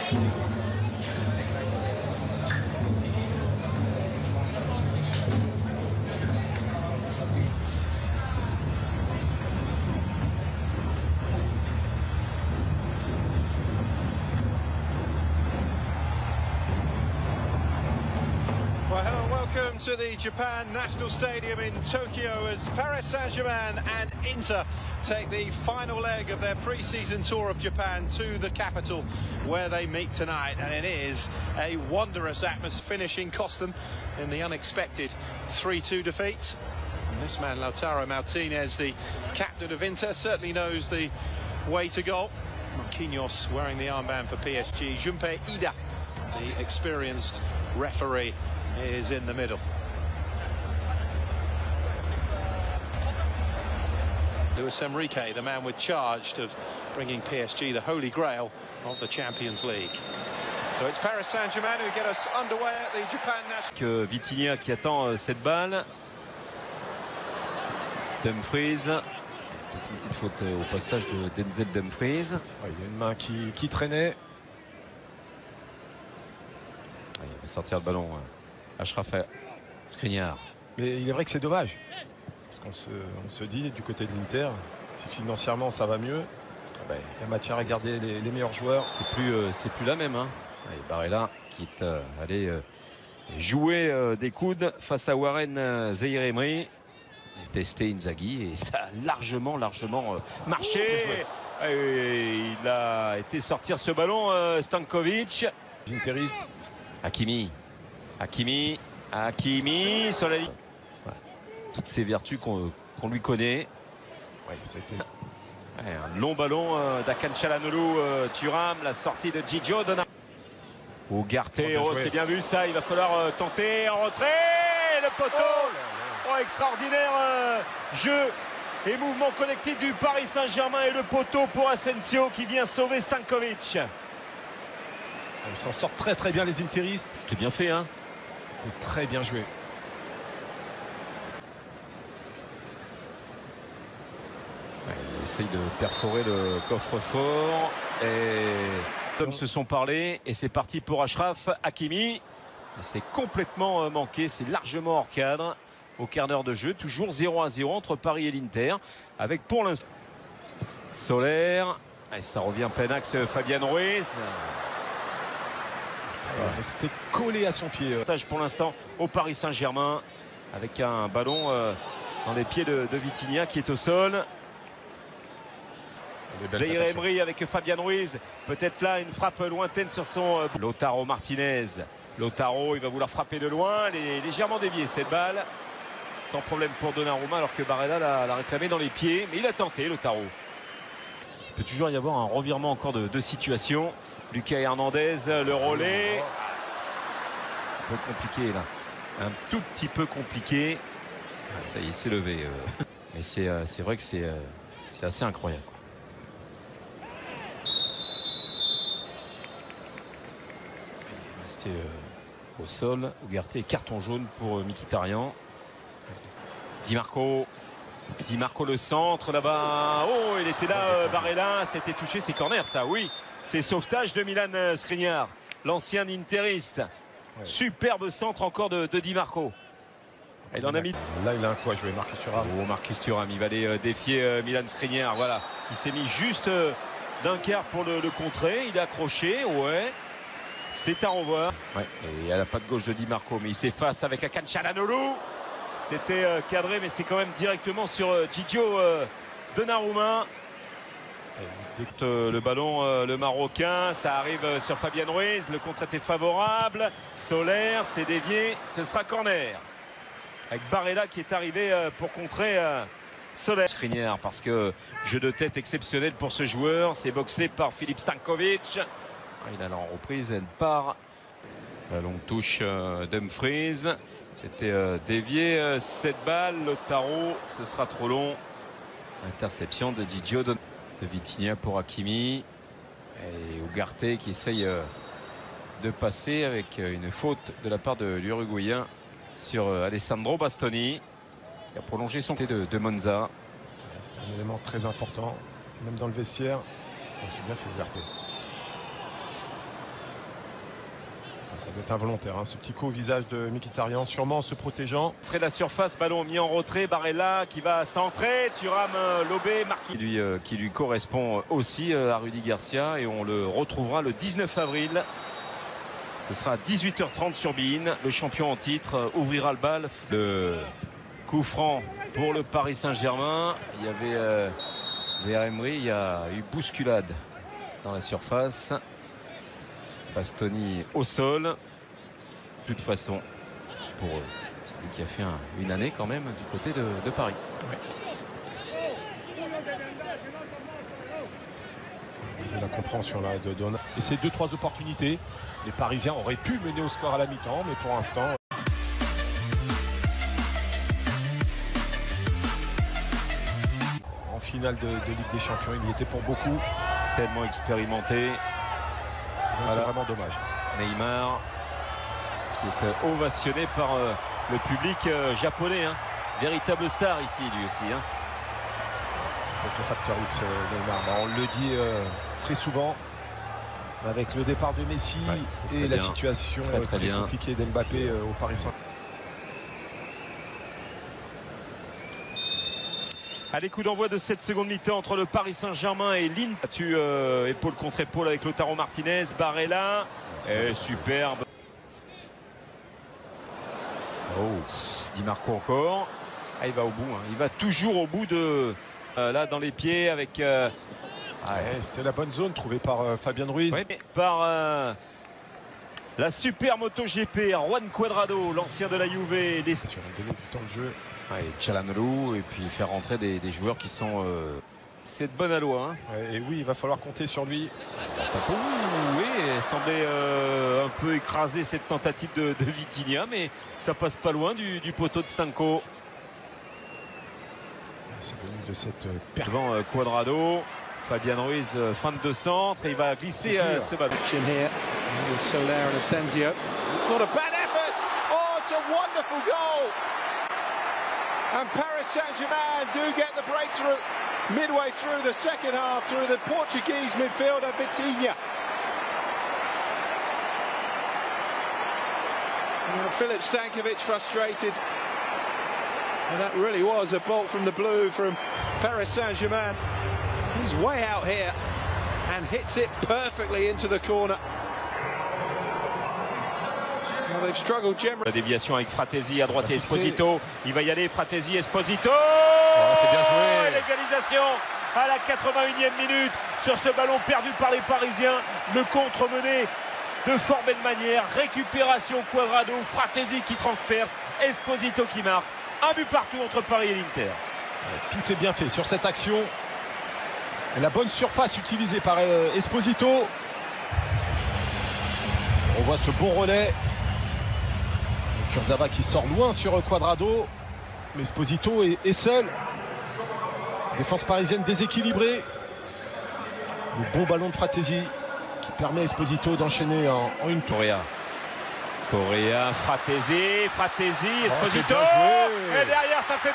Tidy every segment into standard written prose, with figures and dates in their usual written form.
Well, hello and welcome to the Japan National Stadium in Tokyo as Paris Saint-Germain and Inter take the final leg of their pre-season tour of Japan to the capital where they meet tonight, and it is a wondrous atmosphere. Finishing cost them in the unexpected 3-2 defeat. And this man, Lautaro Martinez, the captain of Inter, certainly knows the way to goal. Marquinhos wearing the armband for PSG. Junpei Ida, the experienced referee, is in the middle. Luis Enrique, the man with charge of bringing PSG the holy grail of the Champions League. So it's Paris Saint-Germain who get us underway at the Japan National. Vitinha qui attend cette balle. Dumfries. Peut-être une petite faute au passage de Denzel Dumfries. Ouais, il y a une main qui traînait. Il va sortir le ballon. Achraf Skriniar. Mais il est vrai que c'est dommage. Parce qu'on se dit du côté de l'Inter, si financièrement ça va mieux, il y a matière à garder les meilleurs joueurs. C'est plus la même. Hein. Allez, Barella qui est allé jouer des coudes face à Warren Zaïre-Emery. Testé Inzaghi et ça a largement marché. Et il a été sortir ce ballon Stankovic. Interiste. Hakimi sur la ligne. Ouais. Toutes ces vertus qu'on lui connaît. Ouais, ça a été... Ouais, un long ballon d'Akan Çalhanoğlu, Thuram, la sortie de Gigio Donnarumma. Ugarte, c'est bien vu ça, il va falloir tenter en retrait, le poteau. Oh, extraordinaire jeu et mouvement collectif du Paris Saint-Germain et le poteau pour Asensio qui vient sauver Stankovic. Ils s'en sortent très bien les interistes. C'était bien fait, hein. C'était très bien joué. Ouais, il essaye de perforer le coffre-fort et les hommes se sont parlé et c'est parti pour Achraf Hakimi. C'est complètement manqué, c'est largement hors cadre au quart d'heure de jeu. Toujours 0-0 entre Paris et l'Inter avec pour l'instant Solaire. Et ça revient plein axe Fabian Ruiz. C'était collé à son pied. Pour l'instant au Paris Saint-Germain avec un ballon dans les pieds de Vitinha qui est au sol. Zaïre-Emery avec Fabian Ruiz. Peut-être là une frappe lointaine sur son... Lautaro Martinez. Lautaro, il va vouloir frapper de loin. Elle est légèrement déviée cette balle. Sans problème pour Donnarumma alors que Barella l'a réclamé dans les pieds. Mais il a tenté Lautaro. Il peut toujours y avoir un revirement encore de situation. Lucas Hernandez, le relais. Un peu compliqué là. Un tout petit peu compliqué. Ça y est, il s'est levé. Mais c'est vrai que c'est assez incroyable. Il est resté au sol. Ugarte, carton jaune pour Mkhitaryan. Di Marco le centre là-bas. Oh, il était là, Barella. C'était touché, c'est corner ça, oui. C'est sauvetage de Milan Skriniar, l'ancien interiste. Ouais. Superbe centre encore de Di Marco. Il en a mis. Là, il a un coup à jouer, Marcus Thuram. Oh, Marcus Thuram, il va aller défier Milan Skriniar. Voilà, qui s'est mis juste d'un quart pour le contrer. Il est accroché, ouais. C'est à revoir. Ouais. Et à la patte gauche de Di Marco, mais il s'efface avec Akan Çalhanoğlu. C'était cadré, mais c'est quand même directement sur Gigio Donnarumma. Le ballon, le Marocain, ça arrive sur Fabian Ruiz. Le contre était favorable. Solaire, c'est dévié. Ce sera corner. Avec Barella qui est arrivé pour contrer Solaire. Skriniar, parce que jeu de tête exceptionnel pour ce joueur. C'est boxé par Filip Stankovic. Il a en reprise, elle part. La longue touche Dumfries. C'était dévié cette balle. Lautaro, ce sera trop long. Interception de Gigio de Vitinha pour Hakimi. Et Ugarte qui essaye de passer avec une faute de la part de l'Uruguayen sur Alessandro Bastoni qui a prolongé son côté de Monza. C'est un élément très important, même dans le vestiaire. C'est bien fait Ugarte. Ça doit être involontaire, hein, ce petit coup au visage de Mkhitaryan, sûrement en se protégeant. Près de la surface, ballon mis en retrait, Barella qui va centrer, Thuram lobé, marqué qui lui correspond aussi à Rudy Garcia, et on le retrouvera le 19 avril. Ce sera à 18h30 sur beIN. Le champion en titre ouvrira le bal. Le coup franc pour le Paris Saint-Germain. Il y avait Zaïre Emery, il y a eu bousculade dans la surface. Bastoni au sol. De toute façon, pour celui qui a fait une année quand même du côté de Paris. Oui. La compréhension là de Donat. Et ces 2-3 opportunités, les Parisiens auraient pu mener au score à la mi-temps, mais pour l'instant. En finale de Ligue des Champions, il y était pour beaucoup. Tellement expérimenté. Voilà. C'est vraiment dommage. Neymar qui est ovationné par le public japonais, hein. Véritable star ici lui aussi, hein. C'est peut-être le facteur X Neymar. Bah, on le dit très souvent avec le départ de Messi et la situation très compliquée d'Mbappé au Paris Saint-Germain. Allez, coup d'envoi de cette seconde mi-temps entre le Paris Saint-Germain et l'Inter. Battu épaule contre épaule avec Lautaro Martinez, Barella. Superbe. Oh, Di Marco encore. Ah, il va au bout, hein. Il va toujours au bout de là dans les pieds avec c'était la bonne zone trouvée par Fabian Ruiz. Ouais, par la super MotoGP, Juan Cuadrado, l'ancien de la Juve. Sur un délai du temps de jeu. Chalanoglu, et puis faire rentrer des joueurs qui sont c'est de bonne aloi, hein. Et oui, il va falloir compter sur lui. Oui, il semblait un peu écraser cette tentative de Vitinha, mais ça passe pas loin du poteau de Stanko. C'est venu de cette perte. Devant Cuadrado, Fabian Ruiz, fin de centre, et il va glisser ce ballon. Soler and Asensio. It's not a bad effort. Oh, it's a wonderful goal. And Paris Saint-Germain do get the breakthrough midway through the second half through the Portuguese midfielder Vitinha. Filip Stankovic frustrated. And that really was a bolt from the blue from Paris Saint-Germain. He's way out here and hits it perfectly into the corner. Well, they've struggled generally. La déviation avec Fratesi à droite et Esposito. Il va y aller, Fratesi, Esposito. C'est bien joué. L'égalisation à la 81e minute sur ce ballon perdu par les Parisiens. Le contre mené de fort belle manière. Récupération Cuadrado, Fratesi qui transperce, Esposito qui marque. Un but partout entre Paris et l'Inter. Tout est bien fait sur cette action. Et la bonne surface utilisée par Esposito. On voit ce bon relais. Kurzawa qui sort loin sur Cuadrado. Mais Esposito est seul. Défense parisienne déséquilibrée. Le bon ballon de Fratesi qui permet à Esposito d'enchaîner en une tour. Correa, Fratesi, Esposito. Et derrière, ça fait 2-1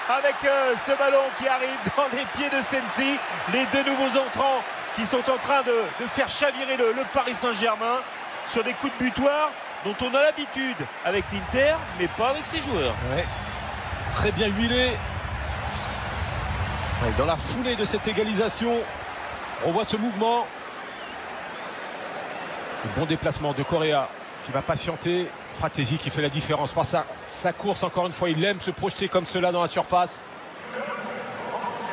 avec ce ballon qui arrive dans les pieds de Sensi. Les deux nouveaux entrants qui sont en train de faire chavirer le Paris Saint-Germain sur des coups de butoir dont on a l'habitude avec l'Inter, mais pas avec ses joueurs. Ouais. Très bien huilé. Dans la foulée de cette égalisation, on voit ce mouvement. Le bon déplacement de Correa qui va patienter. Fratesi qui fait la différence par sa course. Encore une fois, il aime se projeter comme cela dans la surface.